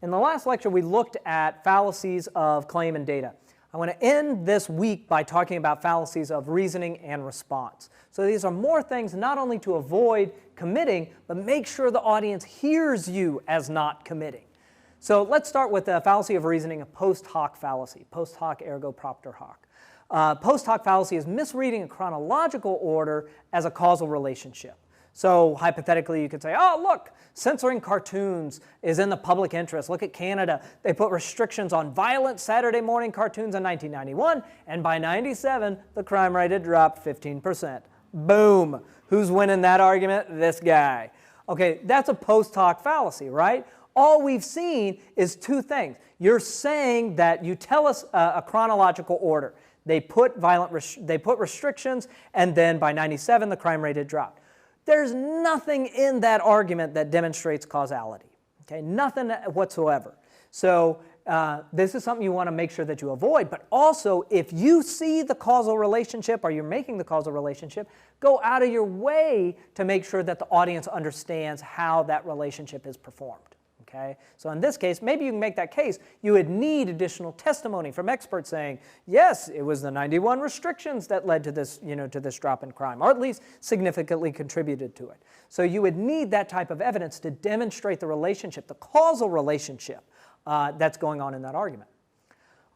In the last lecture, we looked at fallacies of claim and data. I want to end this week by talking about fallacies of reasoning and response. So these are more things not only to avoid committing, but make sure the audience hears you as not committing. So let's start with the fallacy of reasoning, a post hoc fallacy. Post hoc ergo propter hoc. Post hoc fallacy is misreading a chronological order as a causal relationship. So hypothetically, you could say, oh, look, censoring cartoons is in the public interest. Look at Canada. They put restrictions on violent Saturday morning cartoons in 1991, and by 97, the crime rate had dropped 15%. Boom. Who's winning that argument? This guy. Okay, that's a post hoc fallacy, right? All we've seen is two things. You're saying that you tell us a chronological order. They put restrictions, and then by 97, the crime rate had dropped. There's nothing in that argument that demonstrates causality, okay? Nothing whatsoever. So this is something you want to make sure that you avoid. But also, if you see the causal relationship or you're making the causal relationship, go out of your way to make sure that the audience understands how that relationship is performed. Okay? So in this case, maybe you can make that case. You would need additional testimony from experts saying, yes, it was the 91 restrictions that led to this, to this drop in crime, or at least significantly contributed to it. So you would need that type of evidence to demonstrate the relationship, the causal relationship that's going on in that argument.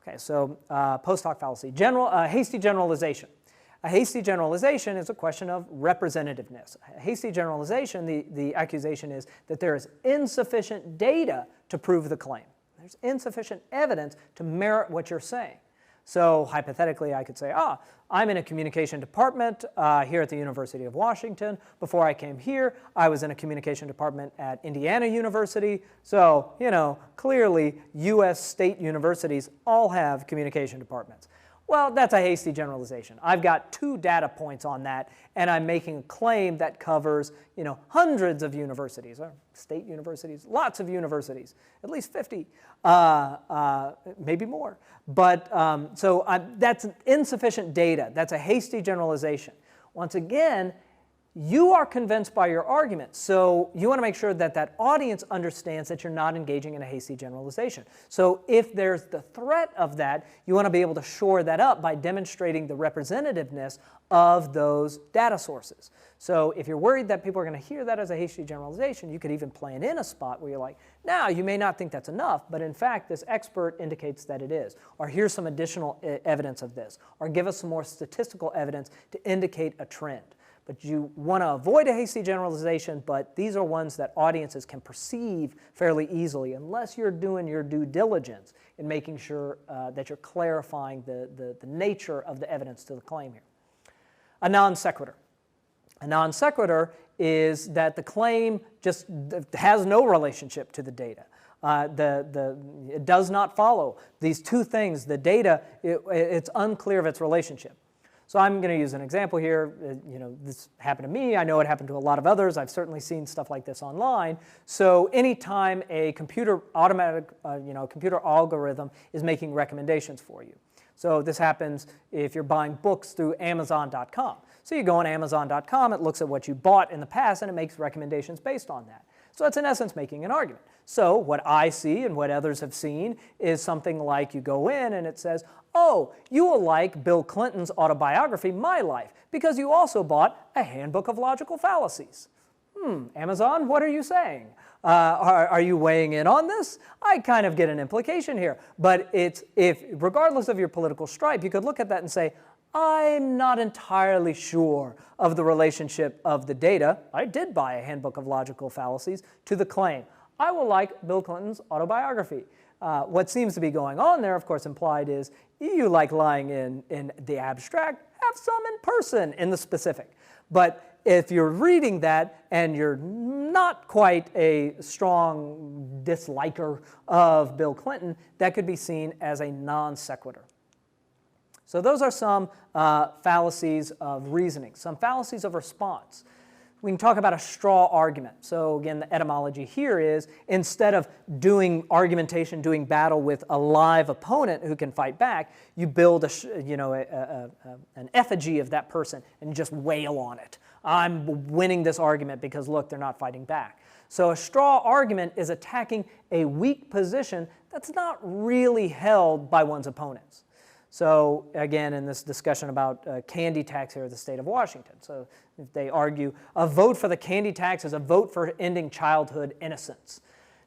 Okay, so post hoc fallacy, hasty generalization. A hasty generalization is a question of representativeness. A hasty generalization, the accusation is that there is insufficient data to prove the claim. There's insufficient evidence to merit what you're saying. So hypothetically, I could say, I'm in a communication department here at the University of Washington. Before I came here, I was in a communication department at Indiana University. So, clearly, U.S. state universities all have communication departments. Well, that's a hasty generalization. I've got 2 data points on that, and I'm making a claim that covers, hundreds of universities, or state universities, lots of universities, at least 50, maybe more. But that's insufficient data. That's a hasty generalization. Once again, you are convinced by your argument, so you want to make sure that that audience understands that you're not engaging in a hasty generalization. So if there's the threat of that, you want to be able to shore that up by demonstrating the representativeness of those data sources. So if you're worried that people are going to hear that as a hasty generalization, you could even plant in a spot where you're like, now you may not think that's enough, but in fact this expert indicates that it is. Or here's some additional evidence of this. Or give us some more statistical evidence to indicate a trend. But you want to avoid a hasty generalization, but these are ones that audiences can perceive fairly easily unless you're doing your due diligence in making sure that you're clarifying the nature of the evidence to the claim here. A non sequitur. A non sequitur is that the claim just has no relationship to the data. It does not follow these two things. The data, it's unclear of its relationship. So I'm going to use an example here. This happened to me. I know it happened to a lot of others. I've certainly seen stuff like this online. So anytime a computer computer algorithm is making recommendations for you. So this happens if you're buying books through Amazon.com. So you go on Amazon.com, it looks at what you bought in the past, and it makes recommendations based on that. So it's in essence making an argument. So what I see and what others have seen is something like you go in and it says, oh, you will like Bill Clinton's autobiography, My Life, because you also bought a handbook of logical fallacies. Amazon, what are you saying? Are you weighing in on this? I kind of get an implication here. But regardless of your political stripe, you could look at that and say, I'm not entirely sure of the relationship of the data. I did buy a handbook of logical fallacies to the claim. I will like Bill Clinton's autobiography. What seems to be going on there, of course, implied is you like lying in the abstract, have some in person in the specific. But if you're reading that and you're not quite a strong disliker of Bill Clinton, that could be seen as a non sequitur. So those are some fallacies of reasoning, some fallacies of response. We can talk about a straw argument. So again, the etymology here is instead of doing argumentation, doing battle with a live opponent who can fight back, you build an effigy of that person and just wail on it. I'm winning this argument because, look, they're not fighting back. So a straw argument is attacking a weak position that's not really held by one's opponents. So again, in this discussion about candy tax here in the state of Washington, so if they argue a vote for the candy tax is a vote for ending childhood innocence.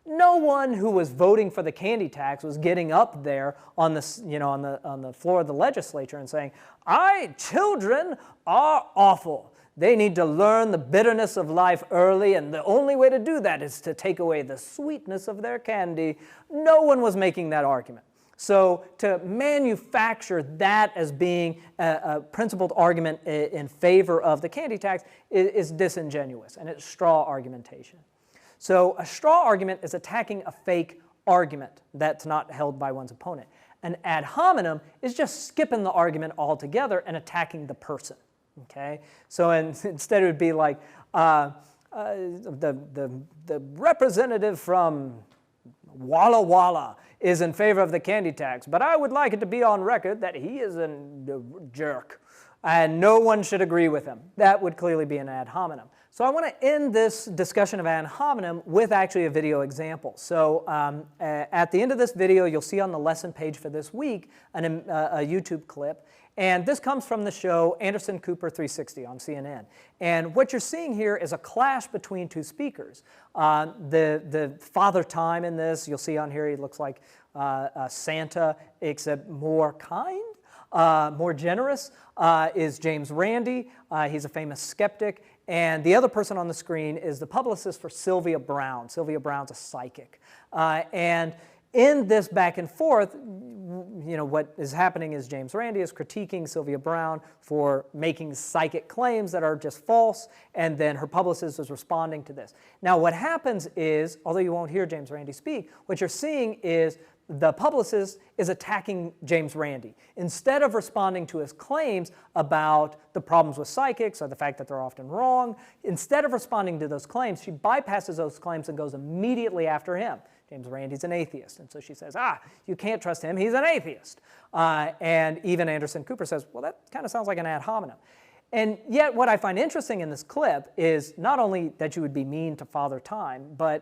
No one who was voting for the candy tax was getting up there on the, on the floor of the legislature and saying, children are awful. They need to learn the bitterness of life early, and the only way to do that is to take away the sweetness of their candy. No one was making that argument. So to manufacture that as being a principled argument in favor of the candy tax is disingenuous, and it's straw argumentation. So a straw argument is attacking a fake argument that's not held by one's opponent. An ad hominem is just skipping the argument altogether and attacking the person. Okay, so instead it would be like the representative from Walla Walla is in favor of the candy tax, but I would like it to be on record that he is a jerk, and no one should agree with him. That would clearly be an ad hominem. So I want to end this discussion of ad hominem with actually a video example. So at the end of this video, you'll see on the lesson page for this week a YouTube clip. And this comes from the show Anderson Cooper 360 on CNN. And what you're seeing here is a clash between two speakers. The Father Time in this, you'll see on here, he looks like Santa, except more kind, more generous, is James Randi. He's a famous skeptic. And the other person on the screen is the publicist for Sylvia Browne. Sylvia Browne's a psychic. And in this back and forth, what is happening is James Randi is critiquing Sylvia Browne for making psychic claims that are just false, and then her publicist is responding to this. Now what happens is, although you won't hear James Randi speak, what you're seeing is the publicist is attacking James Randi. Instead of responding to his claims about the problems with psychics or the fact that they're often wrong, instead of responding to those claims, she bypasses those claims and goes immediately after him. James Randi's an atheist, and so she says, you can't trust him, he's an atheist. And even Anderson Cooper says, well, that kind of sounds like an ad hominem. And yet what I find interesting in this clip is not only that you would be mean to Father Time, but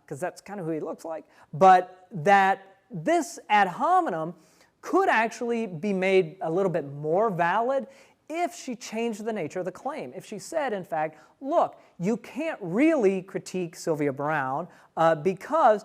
because that's kind of who he looks like, but that this ad hominem could actually be made a little bit more valid if she changed the nature of the claim. If she said, in fact, look, you can't really critique Sylvia Browne because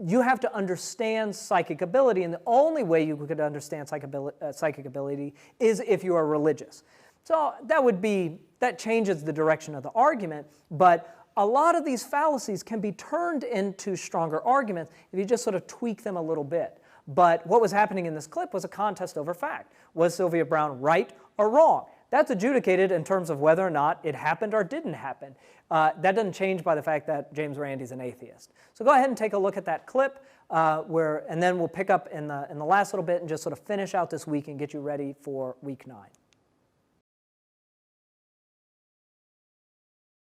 you have to understand psychic ability, and the only way you could understand psychic ability is if you are religious. So that changes the direction of the argument, but a lot of these fallacies can be turned into stronger arguments if you just sort of tweak them a little bit. But what was happening in this clip was a contest over fact. Was Sylvia Browne right or wrong? That's adjudicated in terms of whether or not it happened or didn't happen. That doesn't change by the fact that James Randi's an atheist. So go ahead and take a look at that clip, and then we'll pick up in the last little bit and just sort of finish out this week and get you ready for week 9.